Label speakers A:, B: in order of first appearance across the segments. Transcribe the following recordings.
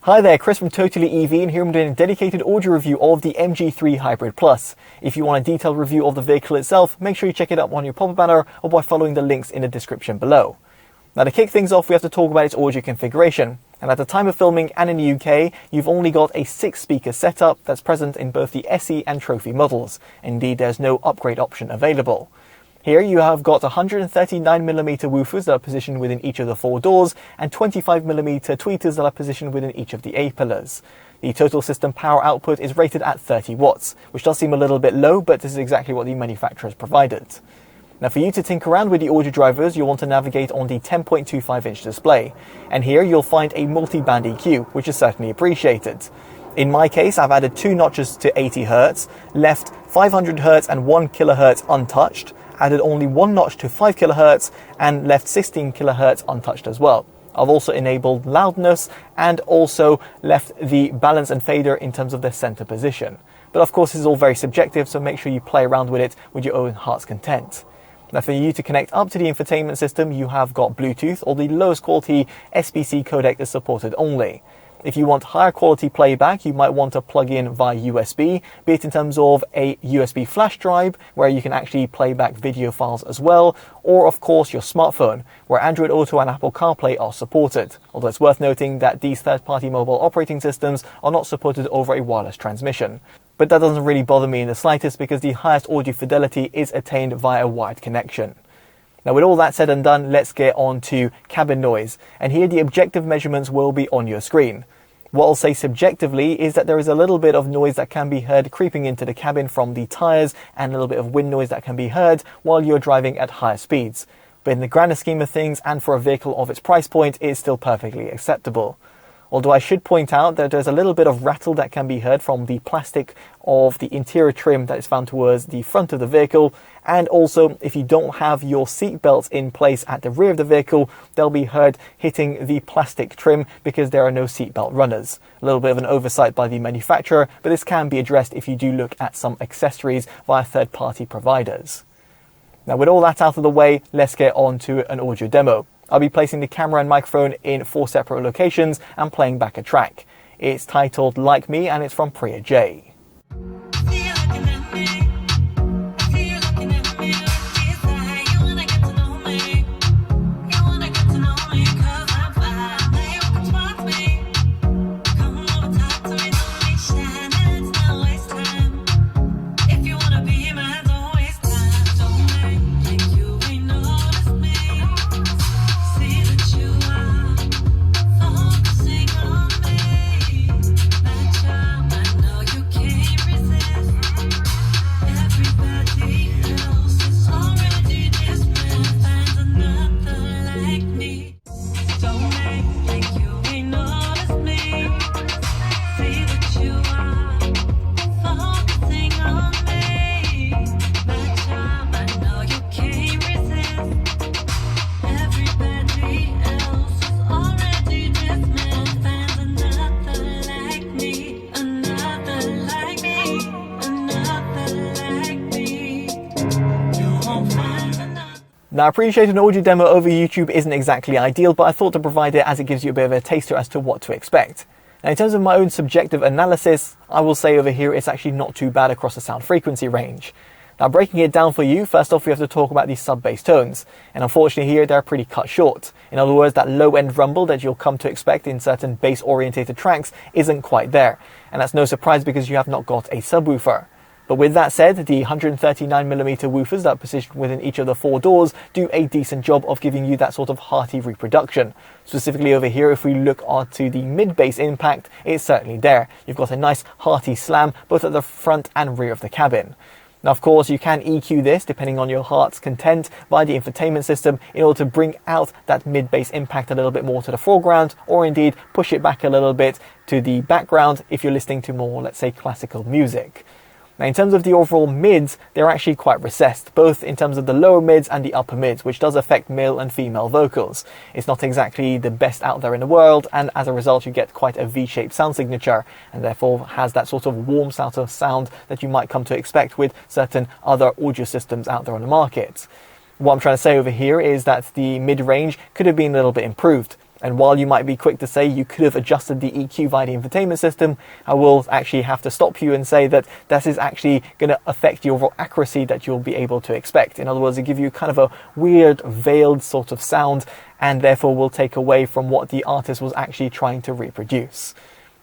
A: Hi there, Chris from TotallyEV, and here I'm doing a dedicated audio review of the MG3 Hybrid Plus. If you want a detailed review of the vehicle itself, make sure you check it up on your pop-up banner or by following the links in the description below. Now to kick things off, we have to talk about its audio configuration. And at the time of filming and in the UK, you've only got a 6-speaker setup that's present in both the SE and Trophy models. Indeed, there's no upgrade option available. Here you have got 139mm woofers that are positioned within each of the 4 doors and 25mm tweeters that are positioned within each of the A-pillars. The total system power output is rated at 30 watts, which does seem a little bit low, but this is exactly what the manufacturers provided. Now for you to tinker around with the audio drivers, you'll want to navigate on the 10.25-inch display. And here you'll find a multi-band EQ, which is certainly appreciated. In my case, I've added 2 notches to 80Hz, left 500Hz and 1 kHz untouched, added only 1 notch to 5 kHz and left 16 kHz untouched as well. I've also enabled loudness and also left the balance and fader in terms of their center position. But of course, this is all very subjective, so make sure you play around with it with your own heart's content. Now for you to connect up to the infotainment system, you have got Bluetooth, or the lowest quality SBC codec is supported only. If you want higher quality playback, you might want to plug in via USB, be it in terms of a USB flash drive, where you can actually play back video files as well, or of course your smartphone, where Android Auto and Apple CarPlay are supported. Although it's worth noting that these third-party mobile operating systems are not supported over a wireless transmission. But that doesn't really bother me in the slightest because the highest audio fidelity is attained via a wired connection. Now with all that said and done, let's get on to cabin noise. And here the objective measurements will be on your screen. What I'll say subjectively is that there is a little bit of noise that can be heard creeping into the cabin from the tyres and a little bit of wind noise that can be heard while you're driving at higher speeds. But in the grander scheme of things and for a vehicle of its price point, it's still perfectly acceptable. Although I should point out that there's a little bit of rattle that can be heard from the plastic of the interior trim that is found towards the front of the vehicle, and also if you don't have your seat belts in place at the rear of the vehicle, they'll be heard hitting the plastic trim because there are no seat belt runners. A little bit of an oversight by the manufacturer, but this can be addressed if you do look at some accessories via third-party providers. Now with all that out of the way, let's get on to an audio demo. I'll be placing the camera and microphone in 4 separate locations and playing back a track. It's titled Like Me and it's from Priya J. Now I appreciate an audio demo over YouTube isn't exactly ideal, but I thought to provide it as it gives you a bit of a taster as to what to expect. Now in terms of my own subjective analysis, I will say over here it's actually not too bad across the sound frequency range. Now breaking it down for you, first off we have to talk about these sub-bass tones, and unfortunately here they're pretty cut short. In other words, that low-end rumble that you'll come to expect in certain bass-orientated tracks isn't quite there, and that's no surprise because you have not got a subwoofer. But with that said, the 139mm woofers that are positioned within each of the 4 doors do a decent job of giving you that sort of hearty reproduction. Specifically over here, if we look onto the mid-bass impact, it's certainly there. You've got a nice hearty slam both at the front and rear of the cabin. Now of course you can EQ this depending on your heart's content via the infotainment system in order to bring out that mid-bass impact a little bit more to the foreground, or indeed push it back a little bit to the background if you're listening to more, let's say, classical music. Now in terms of the overall mids, they're actually quite recessed, both in terms of the lower mids and the upper mids, which does affect male and female vocals. It's not exactly the best out there in the world, and as a result you get quite a V-shaped sound signature, and therefore has that sort of warm sort of sound that you might come to expect with certain other audio systems out there on the market. What I'm trying to say over here is that the mid-range could have been a little bit improved. And while you might be quick to say you could have adjusted the EQ via the infotainment system, I will actually have to stop you and say that this is actually going to affect the overall accuracy that you'll be able to expect. In other words, it gives you kind of a weird, veiled sort of sound, and therefore will take away from what the artist was actually trying to reproduce.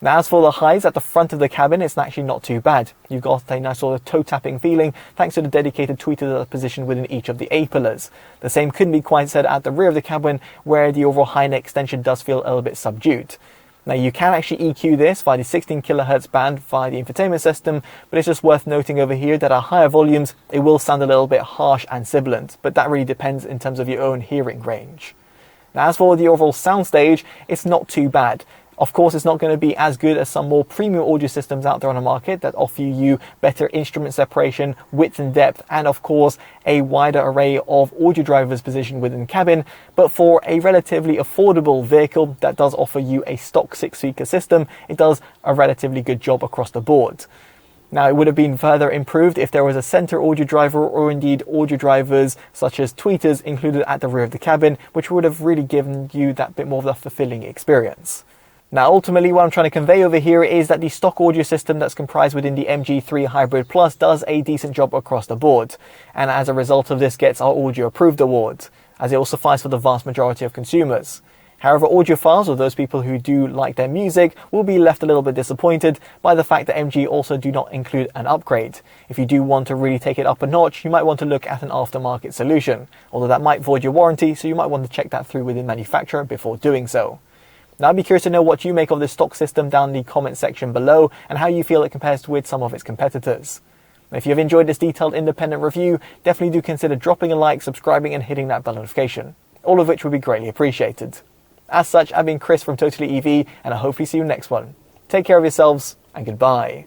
A: Now, as for the highs at the front of the cabin, it's actually not too bad. You've got a nice sort of toe-tapping feeling thanks to the dedicated tweeters that are positioned within each of the A-pillars. The same couldn't be quite said at the rear of the cabin, where the overall high neck extension does feel a little bit subdued. Now, you can actually EQ this via the 16 kHz band via the infotainment system, but it's just worth noting over here that at higher volumes, it will sound a little bit harsh and sibilant, but that really depends in terms of your own hearing range. Now, as for the overall soundstage, it's not too bad. Of course, it's not going to be as good as some more premium audio systems out there on the market that offer you better instrument separation, width and depth, and of course, a wider array of audio drivers positioned within the cabin. But for a relatively affordable vehicle that does offer you a stock 6-speaker system, it does a relatively good job across the board. Now, it would have been further improved if there was a center audio driver or indeed audio drivers such as tweeters included at the rear of the cabin, which would have really given you that bit more of a fulfilling experience. Now, ultimately, what I'm trying to convey over here is that the stock audio system that's comprised within the MG3 Hybrid Plus does a decent job across the board, and as a result of this gets our Audio Approved Award, as it also flies for the vast majority of consumers. However, audiophiles, or those people who do like their music, will be left a little bit disappointed by the fact that MG also do not include an upgrade. If you do want to really take it up a notch, you might want to look at an aftermarket solution, although that might void your warranty, so you might want to check that through with the manufacturer before doing so. Now, I'd be curious to know what you make of this stock system down in the comment section below and how you feel it compares with some of its competitors. If you've enjoyed this detailed independent review, definitely do consider dropping a like, subscribing and hitting that bell notification, all of which would be greatly appreciated. As such, I've been Chris from TotallyEV and I hope we see you next one. Take care of yourselves and goodbye.